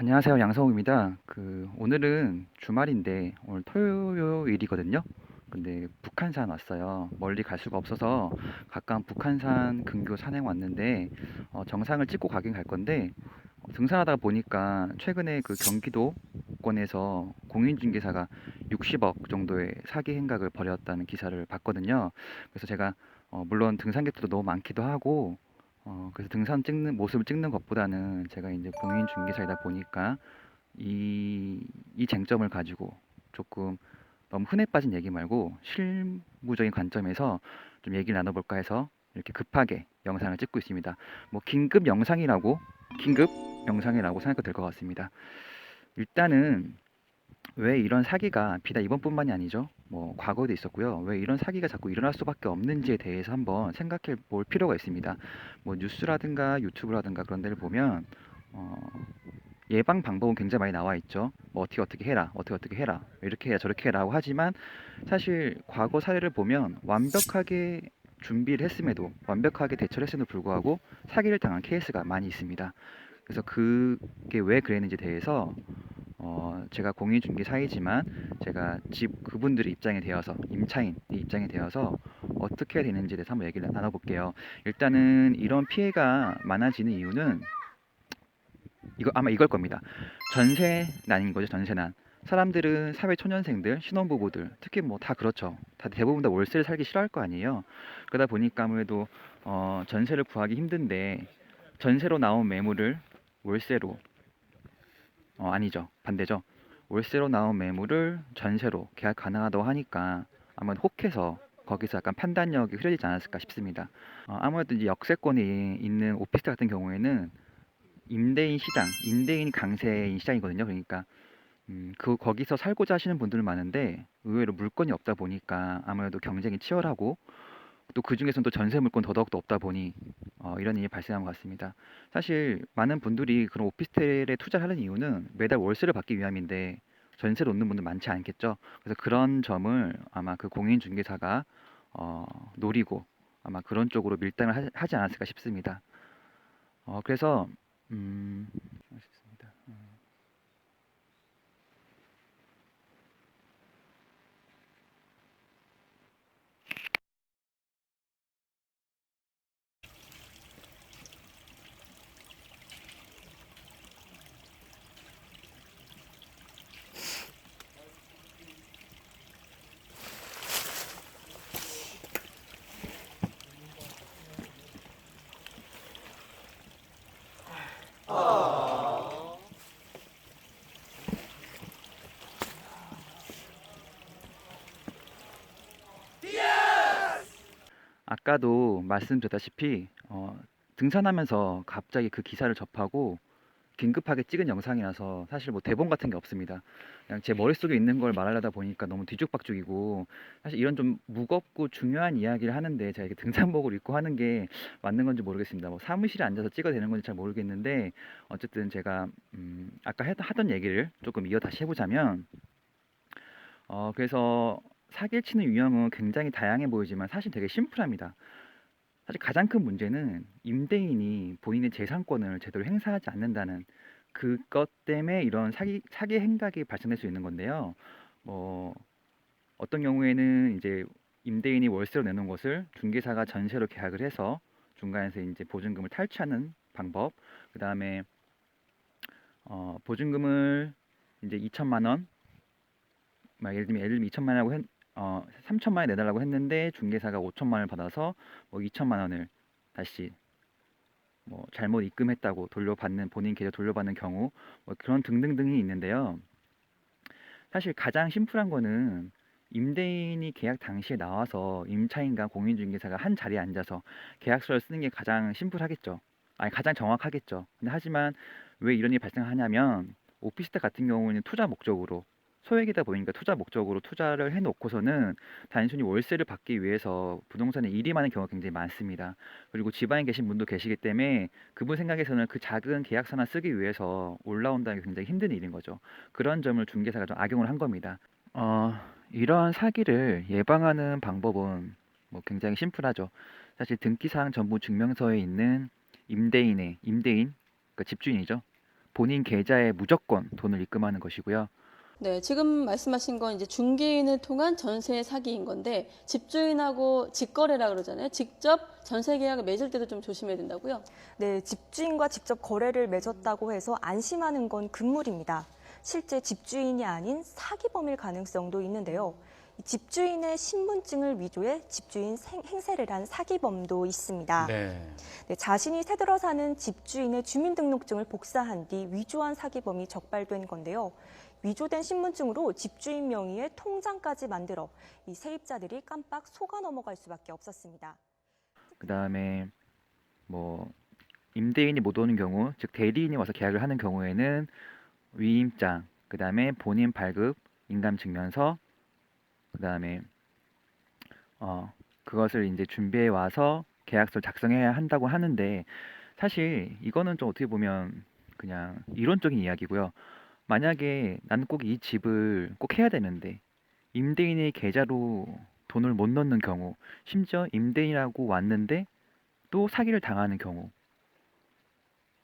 안녕하세요. 양성욱입니다. 오늘은 주말인데 오늘 토요일이거든요. 근데 북한산 왔어요. 멀리 갈 수가 없어서 가까운 북한산 근교 산행 왔는데 정상을 찍고 가긴 갈 건데 등산하다 보니까 최근에 그 경기도권에서 공인중개사가 60억 정도의 사기 행각을 벌였다는 기사를 봤거든요. 그래서 제가 물론 등산객들도 너무 많기도 하고 그래서 등산 찍는 모습을 찍는 것보다는 제가 이제 공인중개사이다 보니까 이 쟁점을 가지고 조금 너무 흔해 빠진 얘기 말고 실무적인 관점에서 좀 얘기를 나눠볼까 해서 이렇게 급하게 영상을 찍고 있습니다. 뭐 긴급 영상이라고 생각해도 될 것 같습니다. 일단은 왜 이런 사기가 비단 이번뿐만이 아니죠. 뭐 과거에도 있었고요. 왜 이런 사기가 자꾸 일어날 수밖에 없는지에 대해서 한번 생각해 볼 필요가 있습니다. 뭐 뉴스라든가 유튜브라든가 그런 데를 보면 어, 예방 방법은 굉장히 많이 나와 있죠. 뭐 어떻게 해라, 어떻게 해라, 이렇게 해라, 저렇게 해라고 하지만 사실 과거 사례를 보면 완벽하게 준비를 했음에도 완벽하게 대처를 했음에도 불구하고 사기를 당한 케이스가 많이 있습니다. 그래서 그게 왜 그랬는지 대해서 제가 공인중개사이지만 제가 집 그분들의 입장에 되어서 임차인의 입장에 되어서 어떻게 해야 되는지에 대해서 한번 얘기를 나눠볼게요. 일단은 이런 피해가 많아지는 이유는 이거 아마 이걸 겁니다. 전세난인 거죠, 전세난. 사람들은 사회 초년생들, 신혼부부들, 특히 뭐 다 그렇죠. 다 대부분 다 월세를 살기 싫어할 거 아니에요. 그러다 보니까 아무래도 전세를 구하기 힘든데 전세로 나온 매물을 월세로 아니죠. 반대죠. 월세로 나온 매물을 전세로 계약 가능하다고 하니까 아마 혹해서 거기서 약간 판단력이 흐려지지 않았을까 싶습니다. 아무래도 이제 역세권이 있는 오피스텔 같은 경우에는 임대인 시장, 임대인이 강세인 시장이거든요. 그러니까 거기서 살고자 하시는 분들은 많은데 의외로 물건이 없다 보니까 아무래도 경쟁이 치열하고 또 그중에서는 또 전세 물건 더더욱더 없다 보니 이런 일이 발생한 것 같습니다. 사실 많은 분들이 그런 오피스텔에 투자를 하는 이유는 매달 월세를 받기 위함인데 전세를 놓는 분들 많지 않겠죠. 그래서 그런 점을 아마 그 공인중개사가 노리고 아마 그런 쪽으로 밀당을 하지 않았을까 싶습니다. 그래서 음, 아까도 말씀드렸다시피 등산하면서 갑자기 그 기사를 접하고 긴급하게 찍은 영상이라서 사실 뭐 대본 같은 게 없습니다. 그냥 제 머릿속에 있는 걸 말하려다 보니까 너무 뒤죽박죽이고 사실 이런 좀 무겁고 중요한 이야기를 하는데 제가 이렇게 등산복을 입고 하는 게 맞는 건지 모르겠습니다. 뭐 사무실에 앉아서 찍어도 되는 건지 잘 모르겠는데 어쨌든 제가 아까 하던 얘기를 조금 이어 다시 해보자면 그래서 사기를 치는 유형은 굉장히 다양해 보이지만 사실 되게 심플합니다. 사실 가장 큰 문제는 임대인이 본인의 재산권을 제대로 행사하지 않는다는 그것 때문에 이런 사기 행각이 발생될 수 있는 건데요. 뭐 어떤 경우에는 이제 임대인이 월세로 내놓은 것을 중개사가 전세로 계약을 해서 중간에서 이제 보증금을 탈취하는 방법. 그다음에 보증금을 이제 2천만 원, 막 예를 들면 2천만 원이라고 3천만 원 내달라고 했는데 중개사가 5천만 원을 받아서 뭐 2천만 원을 다시 뭐 잘못 입금했다고 돌려받는 본인 계좌 돌려받는 경우 뭐 그런 등등등이 있는데요. 사실 가장 심플한 거는 임대인이 계약 당시에 나와서 임차인과 공인중개사가 한 자리에 앉아서 계약서를 쓰는 게 가장 심플하겠죠. 아니 가장 정확하겠죠. 근데 하지만 왜 이런 일이 발생하냐면 오피스텔 같은 경우에는 투자 목적으로 소액이다 보니까 투자 목적으로 투자를 해놓고서는 단순히 월세를 받기 위해서 부동산에 일임하는 경우가 굉장히 많습니다. 그리고 지방에 계신 분도 계시기 때문에 그분 생각에서는 그 작은 계약서나 쓰기 위해서 올라온다는 게 굉장히 힘든 일인 거죠. 그런 점을 중개사가 좀 악용을 한 겁니다. 어, 이러한 사기를 예방하는 방법은 뭐 굉장히 심플하죠. 사실 등기사항 전부 증명서에 있는 임대인, 그 집주인이죠. 본인 계좌에 무조건 돈을 입금하는 것이고요. 네, 지금 말씀하신 건 이제 중개인을 통한 전세 사기인 건데 집주인하고 직거래라 그러잖아요. 직접 전세 계약을 맺을 때도 좀 조심해야 된다고요? 네, 집주인과 직접 거래를 맺었다고 해서 안심하는 건 금물입니다. 실제 집주인이 아닌 사기범일 가능성도 있는데요. 집주인의 신분증을 위조해 집주인 행세를 한 사기범도 있습니다. 네. 네, 자신이 새들어 사는 집주인의 주민등록증을 복사한 뒤 위조한 사기범이 적발된 건데요. 위조된 신분증으로 집주인 명의의 통장까지 만들어 이 세입자들이 깜빡 속아 넘어갈 수밖에 없었습니다. 그다음에 뭐 임대인이 못 오는 경우, 즉 대리인이 와서 계약을 하는 경우에는 위임장, 그다음에 본인 발급, 인감증명서, 그다음에 그것을 이제 준비해 와서 계약서를 작성해야 한다고 하는데 사실 이거는 좀 어떻게 보면 그냥 이론적인 이야기고요. 만약에 나는 꼭 이 집을 꼭 해야 되는데 임대인의 계좌로 돈을 못 넣는 경우, 심지어 임대인하고 왔는데 또 사기를 당하는 경우,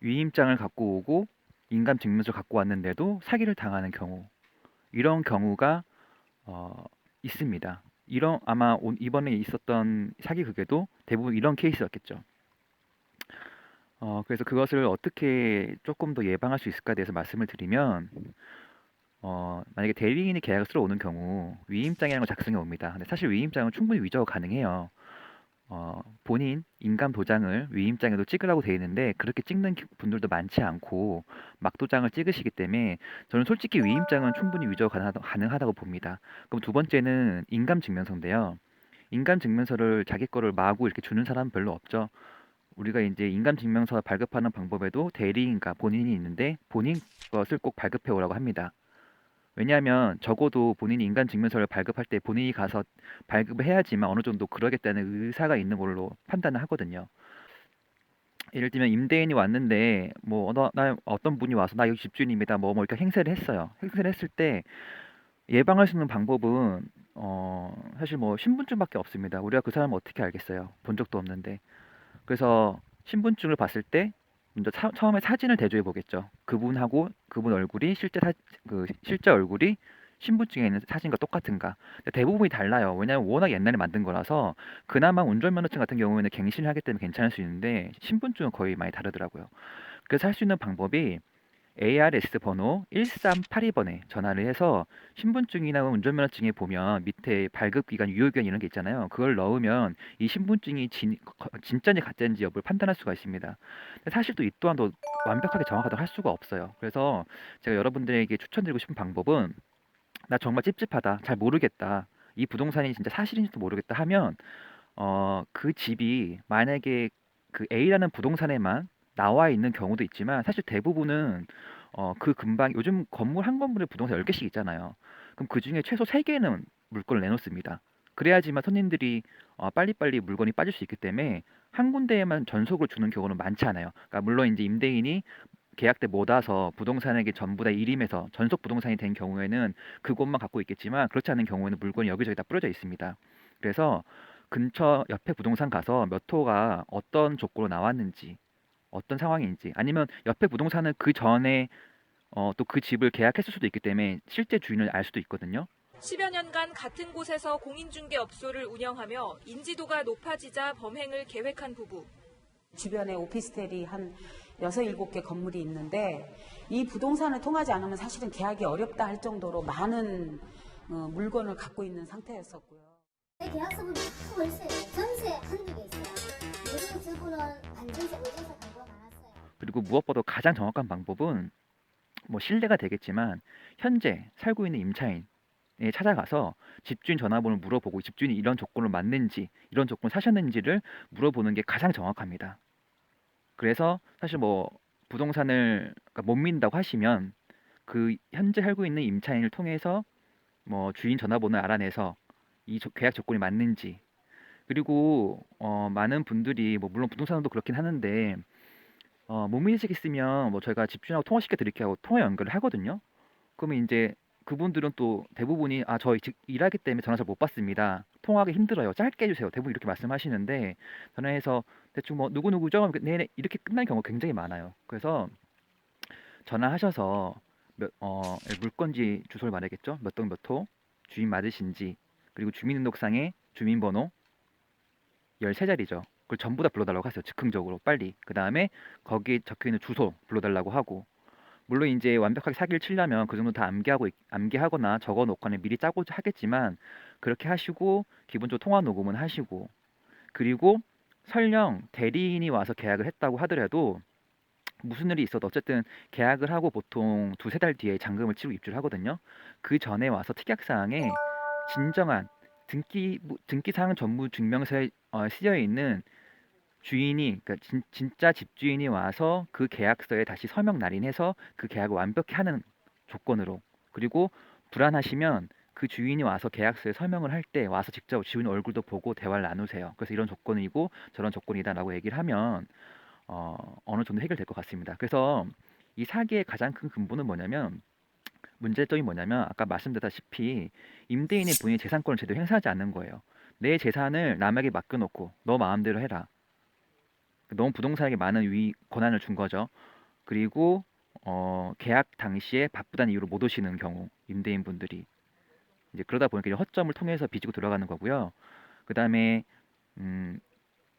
위임장을 갖고 오고 인감증명서 갖고 왔는데도 사기를 당하는 경우, 이런 경우가 있습니다. 이런 아마 이번에 있었던 사기 극에도 대부분 이런 케이스였겠죠. 그래서 그것을 어떻게 조금 더 예방할 수 있을까에 대해서 말씀을 드리면 만약에 대리인이 계약을 쓰러 오는 경우 위임장이라는 걸 작성해 옵니다. 근데 사실 위임장은 충분히 위조가 가능해요. 본인 인감 도장을 위임장에도 찍으라고 되어 있는데 그렇게 찍는 분들도 많지 않고 막도장을 찍으시기 때문에 저는 솔직히 위임장은 충분히 위조가 가능하다고 봅니다. 그럼 두 번째는 인감증명서인데요. 인감증명서를 자기 거를 마구 이렇게 주는 사람은 별로 없죠. 우리가 이제 인감증명서 발급하는 방법에도 대리인과 본인이 있는데 본인 것을 꼭 발급해 오라고 합니다. 왜냐하면 적어도 본인이 인감증명서를 발급할 때 본인이 가서 발급을 해야지만 어느 정도 그러겠다는 의사가 있는 걸로 판단을 하거든요. 예를 들면 임대인이 왔는데 뭐 나 어떤 분이 와서 나 여기 집주인입니다. 뭐 이렇게 행세를 했어요. 행세를 했을 때 예방할 수 있는 방법은 사실 뭐 신분증밖에 없습니다. 우리가 그 사람을 어떻게 알겠어요? 본 적도 없는데. 그래서 신분증을 봤을 때 먼저 처음에 사진을 대조해 보겠죠. 그분하고 그분 얼굴이 실제 얼굴이 신분증에 있는 사진과 똑같은가. 근데 대부분이 달라요. 왜냐하면 워낙 옛날에 만든 거라서 그나마 운전면허증 같은 경우에는 갱신을 하기 때문에 괜찮을 수 있는데 신분증은 거의 많이 다르더라고요. 그래서 할 수 있는 방법이 ARS 번호 1382번에 전화를 해서 신분증이나 운전면허증에 보면 밑에 발급기간, 유효기간 이런 게 있잖아요. 그걸 넣으면 이 신분증이 진짜인지 가짜인지 여부를 판단할 수가 있습니다. 근데 사실 또 이 또한도 완벽하게 정확하다고 할 수가 없어요. 그래서 제가 여러분들에게 추천드리고 싶은 방법은 나 정말 찝찝하다, 잘 모르겠다, 이 부동산이 진짜 사실인지도 모르겠다 하면 그 집이 만약에 그 A라는 부동산에만 나와 있는 경우도 있지만 사실 대부분은 그 근방 요즘 건물 한 건물에 부동산 10개씩 있잖아요. 그럼 그중에 최소 3개는 물건을 내놓습니다. 그래야지만 손님들이 빨리빨리 물건이 빠질 수 있기 때문에 한 군데에만 전속을 주는 경우는 많지 않아요. 그러니까 물론 이제 임대인이 계약 때 못 와서 부동산에게 전부 다 일임해서 전속 부동산이 된 경우에는 그곳만 갖고 있겠지만 그렇지 않은 경우에는 물건이 여기저기 다 뿌려져 있습니다. 그래서 근처 옆에 부동산 가서 몇 호가 어떤 조건으로 나왔는지 어떤 상황인지 아니면 옆에 부동산은 그 전에 또 그 집을 계약했을 수도 있기 때문에 실제 주인을 알 수도 있거든요. 10여 년간 같은 곳에서 공인중개업소를 운영하며 인지도가 높아지자 범행을 계획한 부부. 주변에 오피스텔이 한 6, 7개 건물이 있는데 이 부동산을 통하지 않으면 사실은 계약이 어렵다 할 정도로 많은 물건을 갖고 있는 상태였었고요. 계약서는 월세, 전세 한두 개 있어요. 요즘 주부는 반전세, 오전세 광고가 많았어요. 그리고 무엇보다 가장 정확한 방법은 뭐 실례가 되겠지만 현재 살고 있는 임차인에 찾아가서 집주인 전화번호를 물어보고 집주인이 이런 조건을 맞는지 이런 조건을 사셨는지를 물어보는 게 가장 정확합니다. 그래서 사실 뭐 부동산을 그러니까 못 믿는다고 하시면 그 현재 살고 있는 임차인을 통해서 뭐 주인 전화번호를 알아내서 이 계약 조건이 맞는지 그리고 많은 분들이 뭐 물론 부동산도 그렇긴 하는데 못 믿으시겠으면 뭐 저희가 집주인하고 통화시켜 드릴게요 하고 통화 연결을 하거든요. 그러면 이제 그분들은 또 대부분이 저 일하기 때문에 전화 잘 못 받습니다. 통화하기 힘들어요. 짧게 해주세요. 대부분 이렇게 말씀하시는데 전화해서 대충 뭐 누구누구죠? 네네 이렇게 끝나는 경우가 굉장히 많아요. 그래서 전화하셔서 물건지 주소를 말하겠죠. 몇 동 몇 호, 주인 맞으신지, 그리고 주민등록상의 주민번호 13자리죠. 그걸 전부 다 불러달라고 하세요. 즉흥적으로 빨리. 그 다음에 거기에 적혀있는 주소 불러달라고 하고, 물론 이제 완벽하게 사기를 치려면 그 정도 다 암기하거나 적어놓거나 미리 짜고 하겠지만, 그렇게 하시고 기본적으로 통화 녹음은 하시고, 그리고 설령 대리인이 와서 계약을 했다고 하더라도 무슨 일이 있어도 어쨌든 계약을 하고 보통 두세 달 뒤에 잔금을 치르고 입주를 하거든요. 그 전에 와서 특약사항에 진정한 등기사항 전무 증명서에 쓰여 있는 주인이, 그러니까 진짜 집주인이 와서 그 계약서에 다시 서명 날인해서 그 계약을 완벽히 하는 조건으로, 그리고 불안하시면 그 주인이 와서 계약서에 서명을 할 때 와서 직접 주인 얼굴도 보고 대화를 나누세요. 그래서 이런 조건이고 저런 조건이다라고 얘기를 하면 어느 정도 해결될 것 같습니다. 그래서 이 사기의 가장 큰 근본은 뭐냐면, 문제점이 뭐냐면 아까 말씀드렸다시피 임대인의 본인의 재산권을 제대로 행사하지 않는 거예요. 내 재산을 남에게 맡겨놓고 너 마음대로 해라. 너무 부동산에게 많은 권한을 준 거죠. 그리고 계약 당시에 바쁘다는 이유로 못 오시는 경우, 임대인 분들이 이제 그러다 보니까 이런 허점을 통해서 빚지고 들어가는 거고요. 그 다음에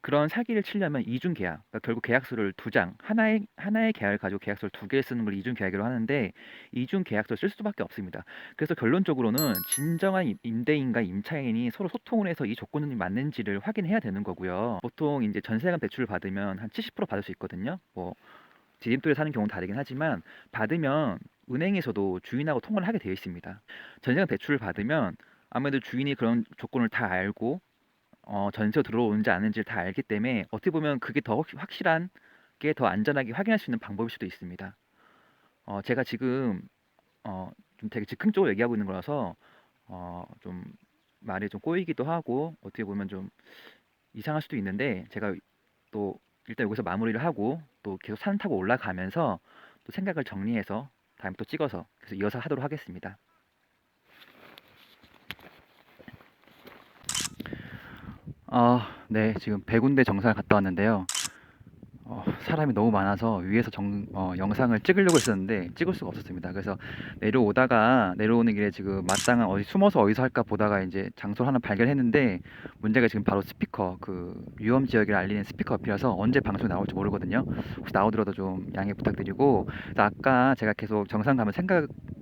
그런 사기를 치려면 이중 계약, 그러니까 결국 계약서를 2장, 하나의 계약을 가지고 계약서를 2개 쓰는 걸 이중 계약이라고 하는데, 이중 계약서를 쓸 수밖에 없습니다. 그래서 결론적으로는 진정한 임대인과 임차인이 서로 소통을 해서 이 조건이 맞는지를 확인해야 되는 거고요. 보통 이제 전세금 대출을 받으면 한 70% 받을 수 있거든요. 뭐 디딤돌에 사는 경우는 다르긴 하지만 받으면 은행에서도 주인하고 통화를 하게 되어 있습니다. 전세금 대출을 받으면 아무래도 주인이 그런 조건을 다 알고 전세로 들어오는지 아닌지를 다 알기 때문에 어떻게 보면 그게 더 확실한 게 더 안전하게 확인할 수 있는 방법일 수도 있습니다. 제가 지금 좀 되게 즉흥적으로 얘기하고 있는 거라서 좀 말이 좀 꼬이기도 하고 어떻게 보면 좀 이상할 수도 있는데, 제가 또 일단 여기서 마무리를 하고 또 계속 산 타고 올라가면서 또 생각을 정리해서 다음에 또 찍어서 그래서 이어서 하도록 하겠습니다. 네, 지금 100군데 정상을 갔다 왔는데요. 사람이 너무 많아서 위에서 영상을 찍으려고 했었는데 찍을 수가 없었습니다. 그래서 내려오는 길에 지금 마땅한 어디 숨어서 어디서 할까 보다가 이제 장소를 하나 발견했는데, 문제가 지금 바로 스피커, 그 위험 지역을 알리는 스피커 옆이라서 언제 방송이 나올지 모르거든요. 혹시 나오더라도 좀 양해 부탁드리고, 그래서 아까 제가 계속 정상 가면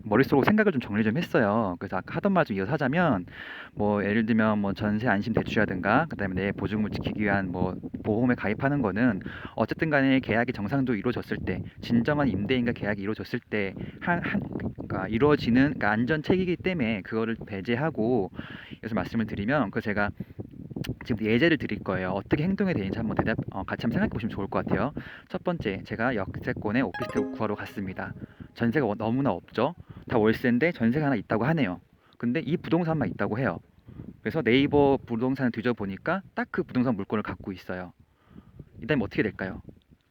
머릿속으로 생각을 좀 정리 좀 했어요. 그래서 아까 하던 말 좀 이어서 하자면, 뭐 예를 들면 뭐 전세 안심 대출이라든가, 그다음에 내 보증금을 지키기 위한 뭐 보험에 가입하는 거는 어쨌든 간에 계약이 정상적으로 이루어졌을 때, 진정한 임대인과 계약이 이루어졌을 때 그러니까 이루어지는, 그러니까 안전책이기 때문에 그거를 배제하고, 그래서 말씀을 드리면, 그 제가 지금 예제를 드릴 거예요. 어떻게 행동해야 되는지 한번 같이 한번 생각해 보시면 좋을 것 같아요. 첫 번째, 제가 역세권에 오피스텔 구하러 갔습니다. 전세가 너무나 없죠. 다 월세인데 전세가 하나 있다고 하네요. 근데 이 부동산만 있다고 해요. 그래서 네이버 부동산을 뒤져보니까 딱 그 부동산 물건을 갖고 있어요. 이다음에 어떻게 될까요?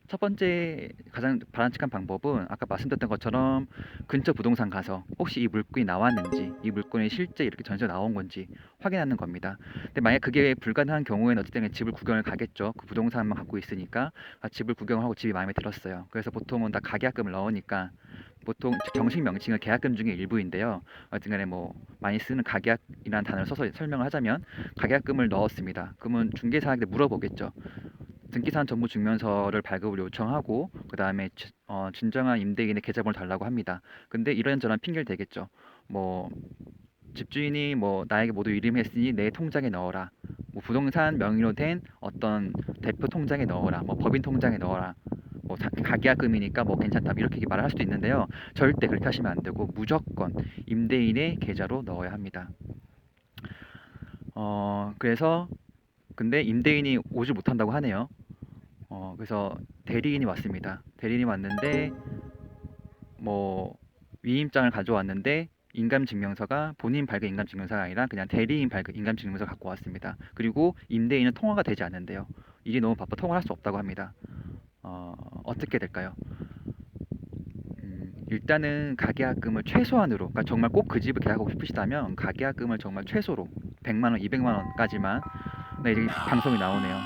첫 번째 가장 바람직한 방법은 아까 말씀드렸던 것처럼 근처 부동산 가서 혹시 이 물건이 나왔는지, 이 물건이 실제 이렇게 전세가 나온 건지 확인하는 겁니다. 근데 만약 그게 불가능한 경우에는 어쨌든 집을 구경을 가겠죠. 그 부동산만 갖고 있으니까 집을 구경하고 집이 마음에 들었어요. 그래서 보통은 다 가계약금을 넣으니까, 보통 정식 명칭은 계약금 중에 일부인데요. 어쨌든 뭐 많이 쓰는 가계약이라는 단어를 써서 설명을 하자면, 가계약금을 넣었습니다. 그러면 중개사한테 물어보겠죠. 등기사항 전무 증명서를 발급을 요청하고, 그 다음에 진정한 임대인의 계좌번호를 달라고 합니다. 근데 이런저런 핑계를 대겠죠. 뭐 집주인이 뭐 나에게 모두 위임했으니 내 통장에 넣어라. 뭐 부동산 명의로 된 어떤 대표 통장에 넣어라. 뭐 법인 통장에 넣어라. 뭐 가계약금이니까 뭐 괜찮다, 이렇게 말을 할 수도 있는데요. 절대 그렇게 하시면 안 되고 무조건 임대인의 계좌로 넣어야 합니다. 그래서 근데 임대인이 오질 못한다고 하네요. 그래서 대리인이 왔습니다. 대리인이 왔는데 뭐 위임장을 가져왔는데 인감증명서가 본인 발급 인감증명서가 아니라 그냥 대리인 발급 인감증명서 갖고 왔습니다. 그리고 임대인은 통화가 되지 않는데요. 일이 너무 바빠 통화할 수 없다고 합니다. 어떻게 될까요? 일단은 가계약금을 최소한으로, 그러니까 정말 꼭 그 집을 계약하고 싶으시다면 가계약금을 정말 최소로 100만 원, 200만 원까지만. 네, 이제 방송이 나오네요.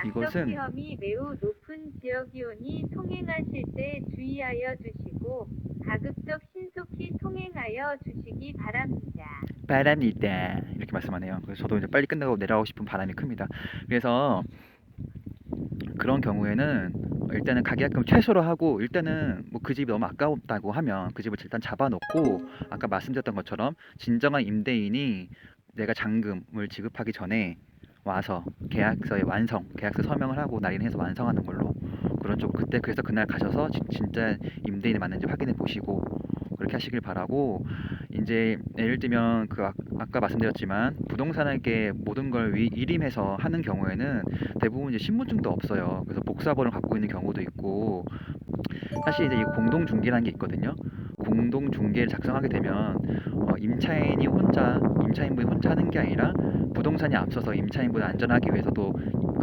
이곳은 이곳은 낙석 위험이 매우 높은 높은 지역이오니 통행하실 때 주의하여 주시고 가급적 신속히 통행하여 주시기 바랍니다. 바랍니다. 이렇게 말씀하네요. 그래서 저도 이제 빨리 끝나고 내려가고 싶은 바람이 큽니다. 그래서 그런 경우에는 일단은 가계약금 최소로 하고 일단은 뭐 그 집이 너무 아까웠다고 하면 그 집을 일단 잡아놓고 아까 말씀드렸던 것처럼 진정한 임대인이 내가 잔금을 지급하기 전에 와서 계약서의 완성, 계약서 서명을 하고 날인해서 완성하는 걸로 그런 쪽 그때 그래서 그날 가셔서 진짜 임대인이 맞는지 확인해 보시고 그렇게 하시길 바라고 이제 예를 들면 그 아까 말씀드렸지만 부동산에게 모든 걸 일임해서 하는 경우에는 대부분 이제 신분증도 없어요. 그래서 복사본을 갖고 있는 경우도 있고 사실 이제 이 공동중개라는 게 있거든요. 공동중개를 작성하게 되면 임차인분이 혼자 하는 게 아니라 부동산이 앞서서 임차인분을 안전하기 위해서도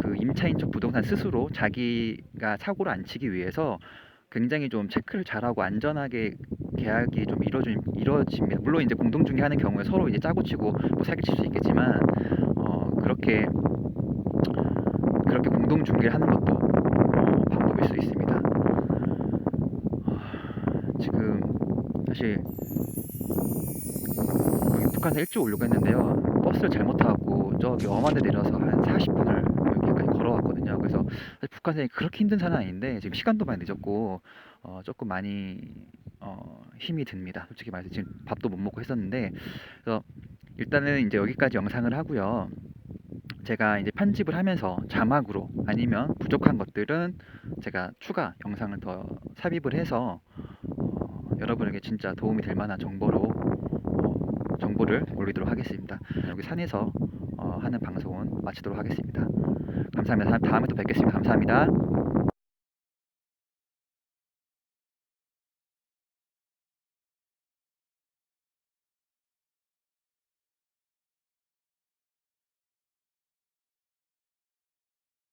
그 임차인 쪽 부동산 스스로 자기가 사고를 안 치기 위해서 굉장히 좀 체크를 잘하고 안전하게 계약이 좀 이루어집니다. 물론 이제 공동중개하는 경우에 서로 이제 짜고 치고 뭐 사기칠 수 있겠지만 그렇게 공동중개를 하는 것도 방법일 수 있습니다. 지금 사실 여기 북한에서 일찍 오려고 했는데요. 버스를 잘못 타고 저기 엄한데 내려서 한 40분을 여기까지 걸어왔거든요. 그래서 사실 북한에 그렇게 힘든 산은 아닌데 지금 시간도 많이 늦었고 조금 많이 힘이 듭니다. 솔직히 말해서 지금 밥도 못 먹고 했었는데 그래서 일단은 이제 여기까지 영상을 하고요. 제가 이제 편집을 하면서 자막으로 아니면 부족한 것들은 제가 추가 영상을 더 삽입을 해서 여러분에게 진짜 도움이 될 만한 정보를 올리도록 하겠습니다. 여기 산에서 하는 방송은 마치도록 하겠습니다. 감사합니다. 다음에 또 뵙겠습니다. 감사합니다.